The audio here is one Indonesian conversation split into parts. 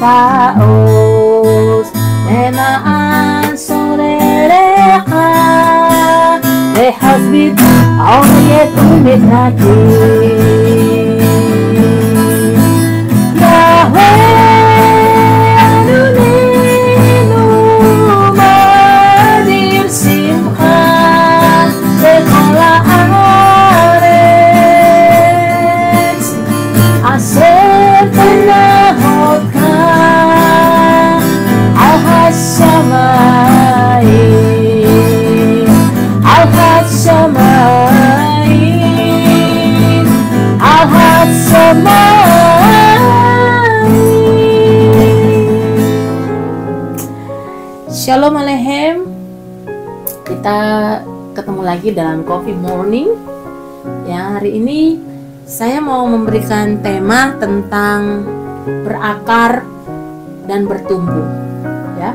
taos enaan sorereha lehasbit awiyet umit naki Yahweh Adonenu madir simcha bechol haaretz aser tenahotcha al hashamayim al hashamayim al hashamayim. Shalom Aleichem. Kita ketemu lagi dalam Coffee Morning. Ya, hari ini saya mau memberikan tema tentang berakar dan bertumbuh. Ya,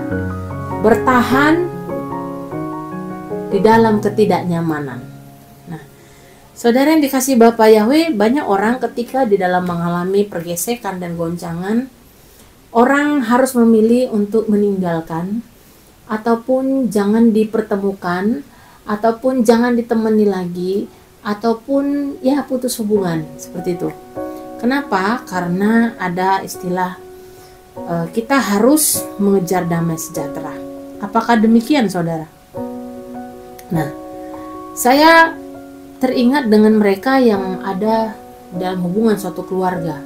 bertahan di dalam ketidaknyamanan. Nah, saudara yang dikasih Bapa Yahweh, banyak orang ketika di dalam mengalami pergesekan dan goncangan, orang harus memilih untuk meninggalkan, ataupun jangan dipertemukan, ataupun jangan ditemani lagi, ataupun ya putus hubungan, seperti itu. Kenapa? Karena ada istilah kita harus mengejar damai sejahtera. Apakah demikian, saudara? Nah, saya teringat dengan mereka yang ada dalam hubungan suatu keluarga.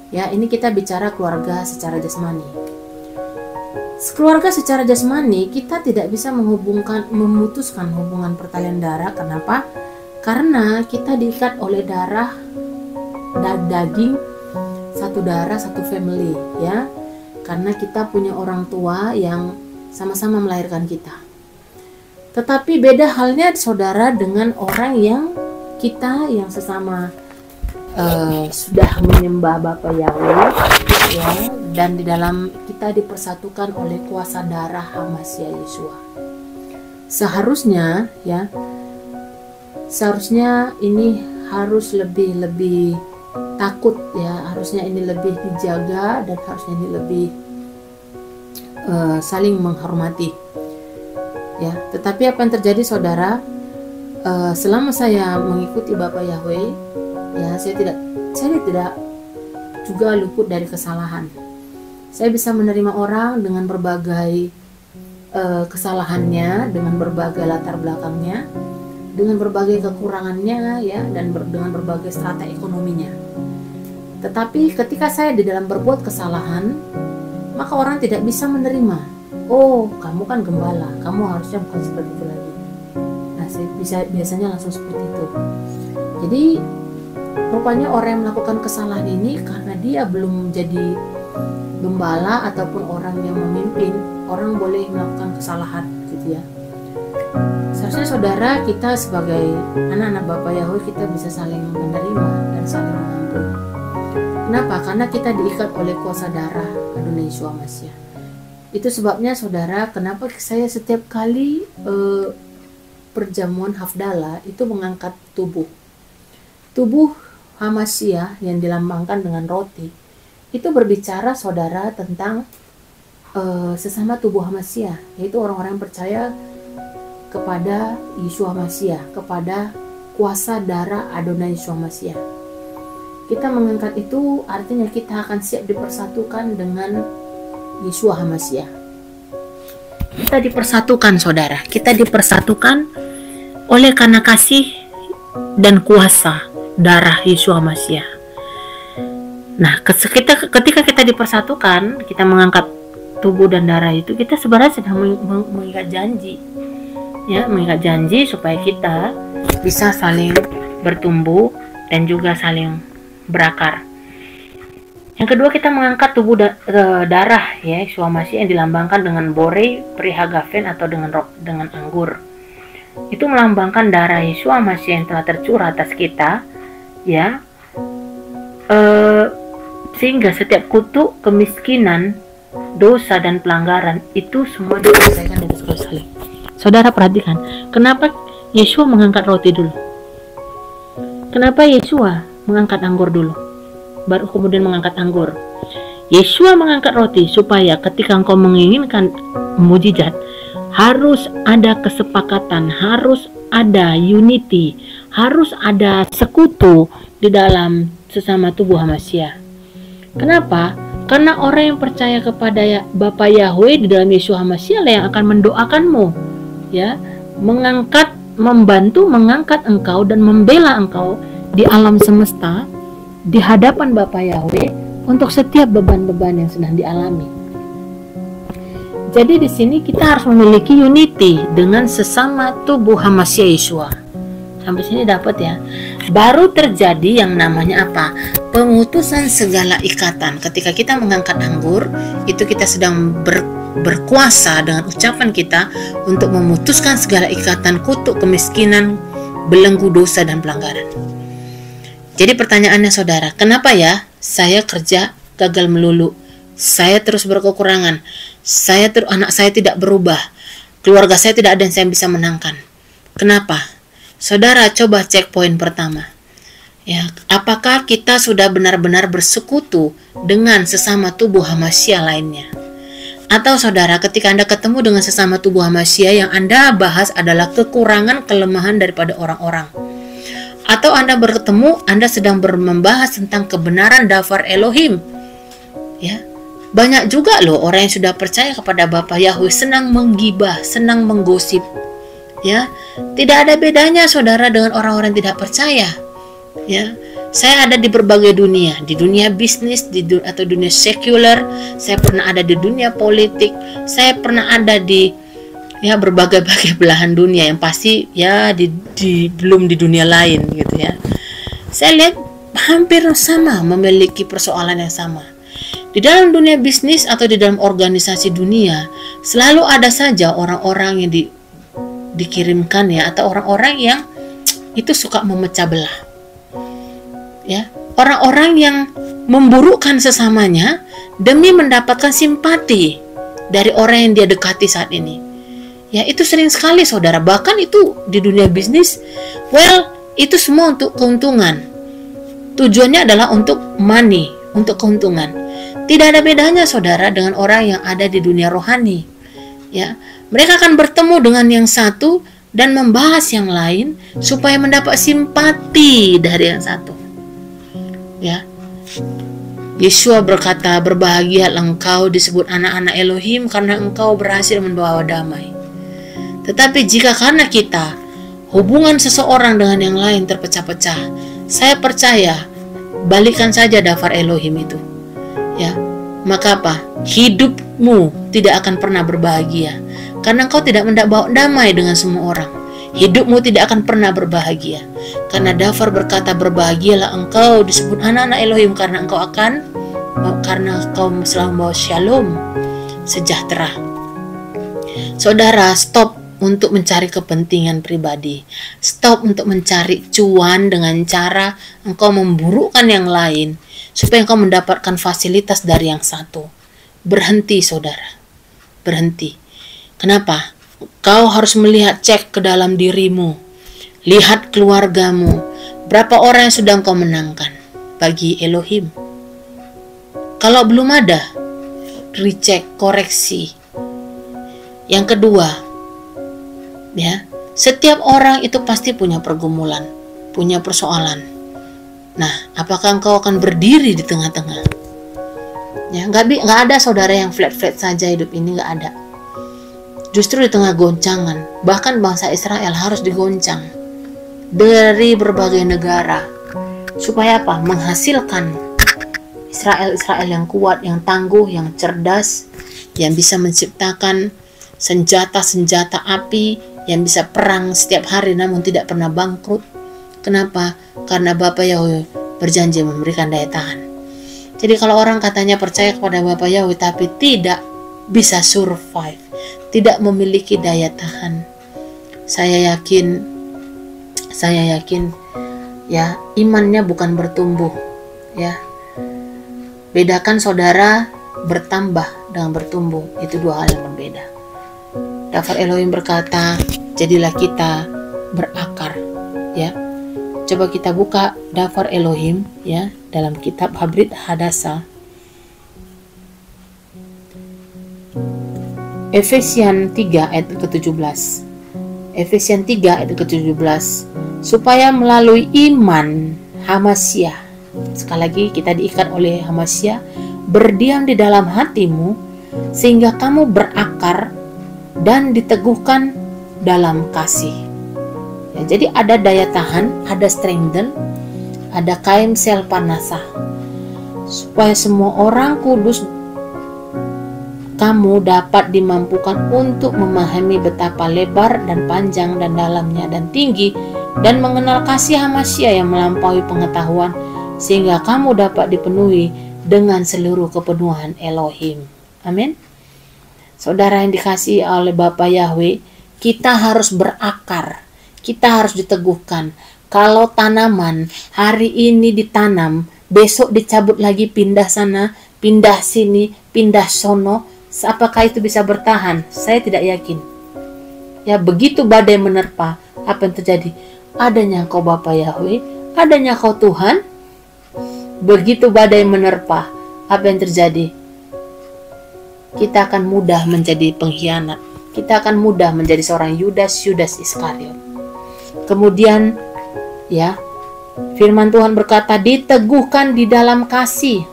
Ya, ini kita bicara keluarga secara jasmani. Keluarga secara jasmani, kita tidak bisa memutuskan hubungan pertalian darah. Kenapa? Karena kita diikat oleh darah dan daging, satu darah, satu family, ya. Karena kita punya orang tua yang sama-sama melahirkan kita. Tetapi beda halnya, saudara, dengan orang yang kita yang sesama sudah menyembah Bapa Yahweh, ya, dan di dalam kita dipersatukan oleh kuasa darah Hamasya Yeshua. Seharusnya, ya, seharusnya ini harus lebih takut, ya, harusnya ini lebih dijaga dan harusnya ini lebih saling menghormati, ya. Tetapi apa yang terjadi, saudara, selama saya mengikuti Bapa Yahweh, ya, saya tidak juga luput dari kesalahan. Saya bisa menerima orang dengan berbagai kesalahannya, dengan berbagai latar belakangnya, dengan berbagai kekurangannya, ya, dan dengan berbagai strata ekonominya. Tetapi ketika saya di dalam berbuat kesalahan, maka orang tidak bisa menerima. Oh, kamu kan gembala, kamu harusnya bukan seperti itu lagi. Nah, saya biasanya langsung seperti itu. Jadi rupanya orang yang melakukan kesalahan ini karena dia belum jadi gembala ataupun orang yang memimpin, orang boleh melakukan kesalahan, gitu ya. Seharusnya, saudara, kita sebagai anak-anak Bapa Yahweh, kita bisa saling menerima dan saling mengampuni. Kenapa? Karena kita diikat oleh kuasa darah Adonai Yeshua Mashiach. Itu sebabnya, saudara, kenapa saya setiap kali perjamuan Hafdalah itu mengangkat tubuh Hamasya yang dilambangkan dengan roti. Itu berbicara, saudara, tentang sesama tubuh Hamasya, yaitu orang-orang yang percaya kepada Yeshua Mashiach, kepada kuasa darah Adonai Yeshua Mashiach. kita mengangkat itu artinya kita akan siap dipersatukan dengan Yeshua HaMashiach. Kita dipersatukan, saudara. Kita dipersatukan oleh karena kasih dan kuasa darah Yeshua HaMashiach. Nah, ketika kita dipersatukan, kita mengangkat tubuh dan darah itu, kita sebenarnya sedang mengikat janji. Ya, mengikat janji supaya kita bisa saling bertumbuh dan juga saling berakar. Yang kedua, kita mengangkat tubuh darah ya Yeshua HaMashiach yang dilambangkan dengan borei, perihagafen atau dengan anggur. Itu melambangkan darah Yeshua HaMashiach yang telah tercurah atas kita, ya. Sehingga setiap kutuk, kemiskinan, dosa dan pelanggaran itu semua diselesaikan dengan sekali. Saudara perhatikan, kenapa Yeshua mengangkat roti dulu? Kenapa Yeshua mengangkat anggur dulu, baru kemudian mengangkat anggur? Yeshua mengangkat roti supaya ketika engkau menginginkan mujizat, harus ada kesepakatan, harus ada unity, harus ada sekutu di dalam sesama tubuh HaMashiach. Kenapa? Karena orang yang percaya kepada Bapa Yahweh di dalam Yeshua HaMashiach yang akan mendoakanmu, ya, membantu mengangkat engkau dan membela engkau di alam semesta di hadapan Bapa Yahweh untuk setiap beban-beban yang sedang dialami. Jadi di sini kita harus memiliki unity dengan sesama tubuh HaMashiach Yeshua. Sampai sini dapat ya. Baru terjadi yang namanya apa? Pemutusan segala ikatan. Ketika kita mengangkat anggur, itu kita sedang berkuasa dengan ucapan kita untuk memutuskan segala ikatan kutuk, kemiskinan, belenggu dosa dan pelanggaran. Jadi pertanyaannya saudara, kenapa ya saya kerja gagal melulu? Saya terus berkekurangan. Anak saya tidak berubah. Keluarga saya tidak ada yang saya bisa menangkan. Kenapa? Saudara, coba cek poin pertama. Ya, apakah kita sudah benar-benar bersekutu dengan sesama tubuh HaMashiach lainnya? Atau saudara, ketika Anda ketemu dengan sesama tubuh HaMashiach, yang Anda bahas adalah kekurangan, kelemahan daripada orang-orang. Atau Anda bertemu, Anda sedang membahas tentang kebenaran Dafar Elohim. Ya, banyak juga loh orang yang sudah percaya kepada Bapa Yahweh senang menggibah, senang menggosip. Ya, tidak ada bedanya saudara dengan orang-orang yang tidak percaya. Ya, saya ada di berbagai dunia, di dunia bisnis, atau dunia sekuler. Saya pernah ada di dunia politik. Saya pernah ada di berbagai belahan dunia, yang pasti ya belum di dunia lain gitu ya. Saya lihat hampir sama, memiliki persoalan yang sama. Di dalam dunia bisnis atau di dalam organisasi dunia, selalu ada saja orang-orang yang dikirimkan ya, atau orang-orang yang itu suka memecah belah. Ya, orang-orang yang memburukkan sesamanya demi mendapatkan simpati dari orang yang dia dekati saat ini. Ya, itu sering sekali saudara, bahkan itu di dunia bisnis, itu semua untuk keuntungan. Tujuannya adalah untuk money, untuk keuntungan. Tidak ada bedanya saudara dengan orang yang ada di dunia rohani. Ya, mereka akan bertemu dengan yang satu dan membahas yang lain supaya mendapat simpati dari yang satu. Ya, Yeshua berkata, berbahagialah engkau disebut anak-anak Elohim karena engkau berhasil membawa damai. Tetapi jika karena kita, hubungan seseorang dengan yang lain terpecah-pecah, saya percaya, balikan saja Dafar Elohim itu. Ya, maka apa? Hidupmu tidak akan pernah berbahagia, karena engkau tidak mendapat damai dengan semua orang. Hidupmu tidak akan pernah berbahagia, karena Dafar berkata, berbahagialah engkau disebut anak-anak Elohim karena engkau selalu membawa shalom, sejahtera. Saudara, stop untuk mencari kepentingan pribadi. Stop untuk mencari cuan dengan cara engkau memburukkan yang lain supaya engkau mendapatkan fasilitas dari yang satu. Berhenti saudara, berhenti. Kenapa? Kau harus melihat, cek ke dalam dirimu, lihat keluargamu, berapa orang yang sudah engkau menangkan bagi Elohim. Kalau belum ada, recheck, koreksi. Yang kedua, ya, setiap orang itu pasti punya pergumulan, punya persoalan. Nah, apakah engkau akan berdiri di tengah-tengah? Ya, nggak ada saudara yang flat-flat saja hidup ini, nggak ada. Justru di tengah goncangan, bahkan bangsa Israel harus digoncang dari berbagai negara. Supaya apa? Menghasilkan Israel yang kuat, yang tangguh, yang cerdas, yang bisa menciptakan senjata-senjata api, yang bisa perang setiap hari namun tidak pernah bangkrut. Kenapa? Karena Bapa Yahweh berjanji memberikan daya tahan. Jadi kalau orang katanya percaya kepada Bapa Yahweh tapi tidak bisa survive, tidak memiliki daya tahan, saya yakin ya, imannya bukan bertumbuh. Ya, bedakan saudara bertambah dengan bertumbuh, itu dua hal yang berbeda. Dafar Elohim berkata, jadilah kita berakar. Ya, coba kita buka Dafar Elohim ya dalam kitab Habrit Hadasa, Efesian 3 ayat ke-17. Efesian 3 ayat ke-17, supaya melalui iman Hamasya, sekali lagi kita diikat oleh Hamasya, berdiam di dalam hatimu sehingga kamu berakar dan diteguhkan dalam kasih. Ya, jadi ada daya tahan, ada strengthen, ada kaim sel panasah, supaya semua orang kudus kamu dapat dimampukan untuk memahami betapa lebar dan panjang dan dalamnya dan tinggi, dan mengenal kasih Hamasya yang melampaui pengetahuan, sehingga kamu dapat dipenuhi dengan seluruh kepenuhan Elohim. Amin. Saudara yang dikasihi oleh Bapa Yahweh, kita harus berakar, kita harus diteguhkan. Kalau tanaman hari ini ditanam, besok dicabut lagi, pindah sana, pindah sini, pindah sono, apakah itu bisa bertahan? Saya tidak yakin. Ya, begitu badai menerpa, apa yang terjadi? Adanya Kau Bapa Yahweh, adanya Kau Tuhan. Begitu badai menerpa, apa yang terjadi? Kita akan mudah menjadi pengkhianat. Kita akan mudah menjadi seorang Yudas Iskariot. Kemudian, ya, firman Tuhan berkata, diteguhkan di dalam kasih.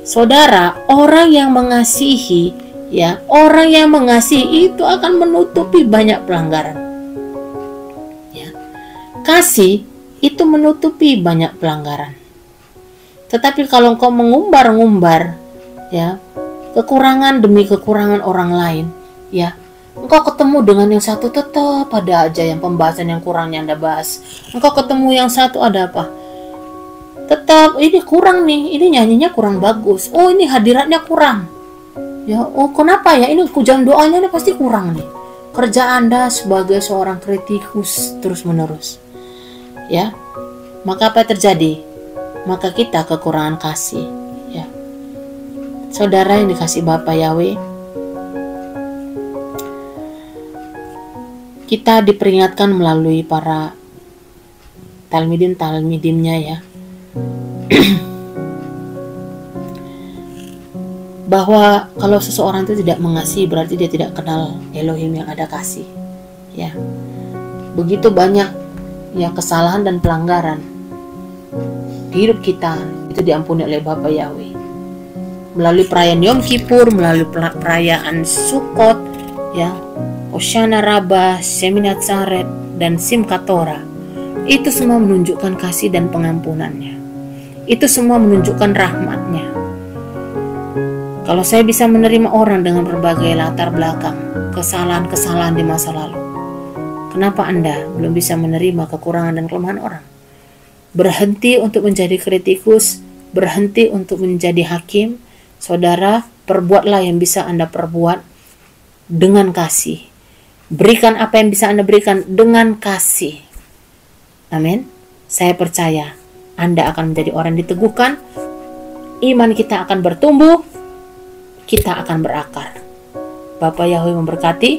Saudara, orang yang mengasihi, ya, orang yang mengasihi itu akan menutupi banyak pelanggaran. Ya. Kasih itu menutupi banyak pelanggaran. Tetapi kalau engkau mengumbar-ngumbar, ya, kekurangan demi kekurangan orang lain, ya, engkau ketemu dengan yang satu tetap ada aja yang pembahasan yang kurangnya Anda bahas. Engkau ketemu yang satu ada apa? Tetap ini kurang nih, ini nyanyinya kurang bagus. Oh, ini hadiratnya kurang. Ya, oh kenapa ya? Ini jam doanya ini pasti kurang nih. Kerja Anda sebagai seorang kritikus terus-menerus. Ya. Maka apa yang terjadi? Maka kita kekurangan kasih, ya. Saudara yang dikasih Bapa Yahweh, kita diperingatkan melalui para talmidimnya, ya, bahwa kalau seseorang itu tidak mengasihi berarti dia tidak kenal Elohim yang ada kasih. Ya, begitu banyak ya kesalahan dan pelanggaran di hidup kita itu diampuni oleh Bapa Yahweh melalui perayaan Yom Kippur, melalui perayaan Sukkot, ya, Hoshana Rabbah, Sheminat Saret, dan Simchat Torah. Itu semua menunjukkan kasih dan pengampunannya. Itu semua menunjukkan rahmatnya. Kalau saya bisa menerima orang dengan berbagai latar belakang, kesalahan-kesalahan di masa lalu, kenapa Anda belum bisa menerima kekurangan dan kelemahan orang? Berhenti untuk menjadi kritikus, berhenti untuk menjadi hakim. Saudara, perbuatlah yang bisa Anda perbuat dengan kasih. Berikan apa yang bisa Anda berikan dengan kasih. Amin. Saya percaya Anda akan menjadi orang yang diteguhkan, iman kita akan bertumbuh, kita akan berakar. Bapa Yahweh memberkati,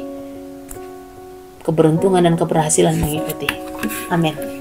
keberuntungan dan keberhasilan mengikuti. Amin.